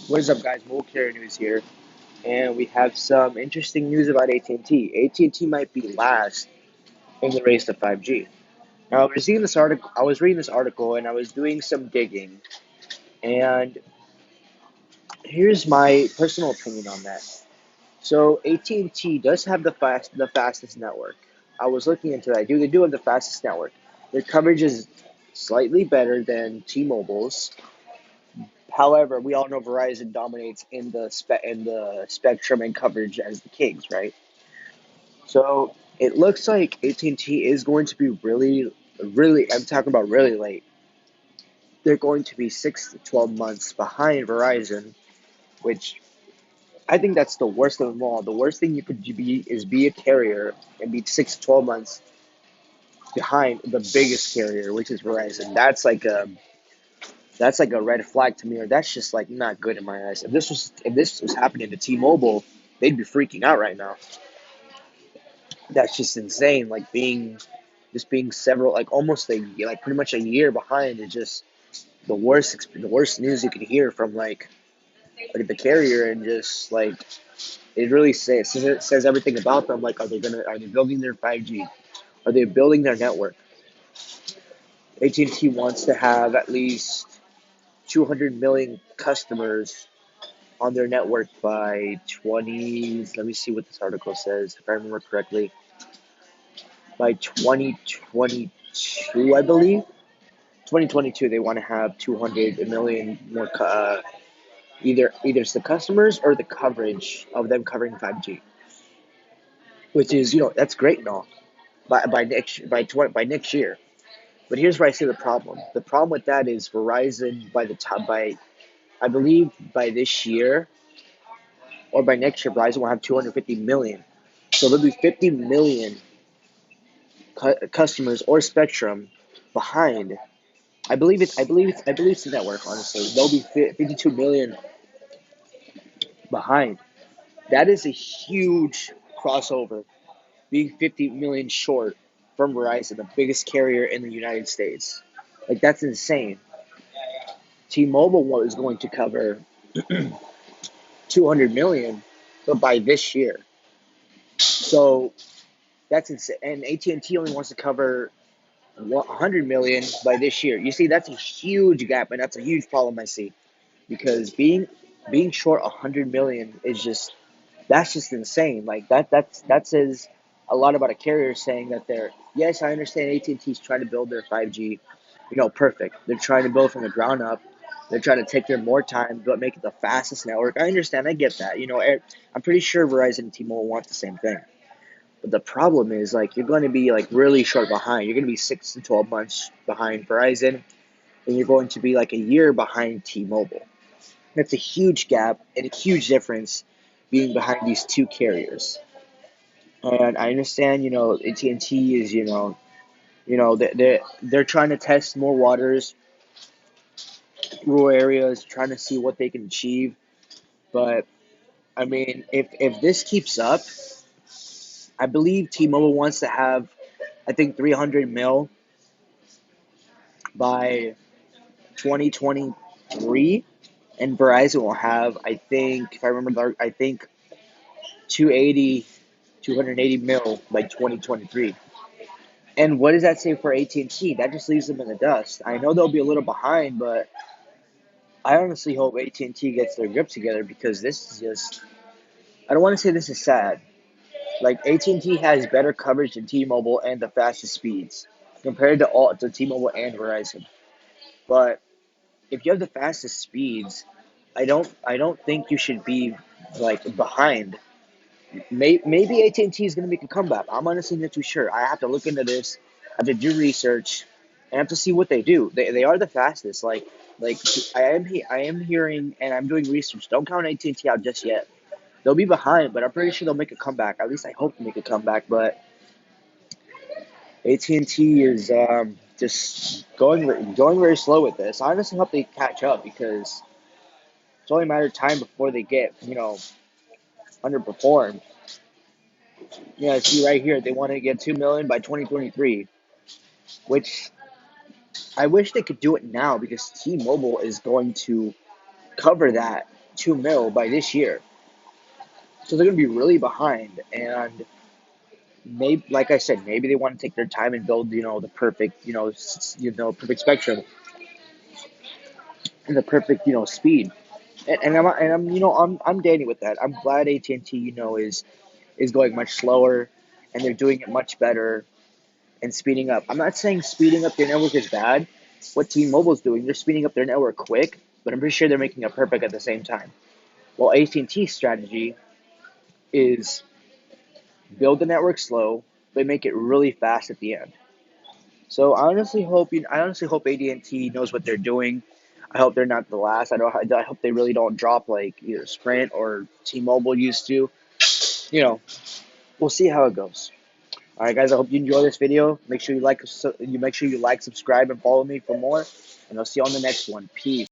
What is up, guys? Mobile carrier news here, and we have some interesting news about AT&T. AT&T might be last in the race to 5G. Now, I was reading this article, and I was doing some digging, and here's my personal opinion on that. So, AT&T does have the fastest network. I was looking into that. They do have the fastest network. Their coverage is slightly better than T-Mobile's. However, we all know Verizon dominates in the spectrum and coverage as the kings, right? So it looks like AT&T is going to be really. I'm talking about really late. They're going to be 6 to 12 months behind Verizon, which I think that's the worst of them all. The worst thing you could be is be a carrier and be 6 to 12 months behind the biggest carrier, which is Verizon. That's like a red flag to me, or that's just like not good in my eyes. If this was happening to T-Mobile, they'd be freaking out right now. That's just insane. Being several, like almost like pretty much a year behind is just the worst news you could hear from like the carrier, and just like it really says everything about them. Like, are they building their 5G? Are they building their network? AT&T wants to have at least 200 million customers on their network by 20. Let me see what this article says, if I remember correctly. By 2022, I believe. 2022, they want to have 200 million more. Either it's the customers or the coverage of them covering 5G, which is that's great and all. By next year. But here's where I see the problem. The problem with that is Verizon by I believe by this year or by next year, Verizon will have 250 million. So there'll be 50 million customers or spectrum behind. I believe it's the network. Honestly, there'll be 52 million behind. That is a huge crossover, being 50 million short from Verizon, the biggest carrier in the United States. Like, that's insane. T-Mobile is going to cover 200 million, but by this year. So that's insane. And AT&T only wants to cover 100 million by this year. You see, that's a huge gap, and that's a huge problem I see, because being short 100 million is just that's just insane. Like that says a lot about a carrier, saying that they're, yes, I understand AT&T is trying to build their 5G, perfect. They're trying to build from the ground up. They're trying to take their more time, but make it the fastest network. I understand. I get that. I'm pretty sure Verizon and T-Mobile want the same thing. But the problem is, like, you're going to be like really short behind. You're going to be 6 to 12 months behind Verizon, and you're going to be like a year behind T-Mobile. That's a huge gap and a huge difference being behind these two carriers. And I understand, AT&T is, they're trying to test more waters, rural areas, trying to see what they can achieve. But I mean, if this keeps up, I believe T-Mobile wants to have, I think, 300 mil by 2023, and Verizon will have, I think, if I remember, I think 280 mil by 2023. And what does that say for AT&T? That just leaves them in the dust. I know they'll be a little behind, but I honestly hope AT&T gets their grip together, because this is just, I don't want to say this is sad. Like, AT&T has better coverage than T-Mobile and the fastest speeds compared to T-Mobile and Verizon. But if you have the fastest speeds, I don't think you should be like behind. Maybe AT&T is going to make a comeback. I'm honestly not too sure. I have to look into this. I have to do research. And I have to see what they do. They are the fastest. Like I am hearing, and I'm doing research. Don't count AT&T out just yet. They'll be behind, but I'm pretty sure they'll make a comeback. At least I hope to make a comeback. But AT&T is just going very slow with this. I honestly hope they catch up, because it's only a matter of time before they get underperformed. Yeah, see right here, they want to get 2 million by 2023, which I wish they could do it now, because T-Mobile is going to cover that 2 mil by this year. So they're going to be really behind. And maybe, like I said, maybe they want to take their time and build, the perfect, perfect spectrum and the perfect, speed. And I'm, I'm dandy with that. I'm glad AT&T, is going much slower, and they're doing it much better and speeding up. I'm not saying speeding up their network is bad. What T-Mobile's doing, they're speeding up their network quick, but I'm pretty sure they're making it perfect at the same time. Well, AT&T's strategy is build the network slow, but make it really fast at the end. So I honestly hope AT&T knows what they're doing. I hope they're not the last. I hope they really don't drop like either Sprint or T-Mobile used to. You know, we'll see how it goes. All right, guys. I hope you enjoy this video. Make sure you like, subscribe, and follow me for more. And I'll see you on the next one. Peace.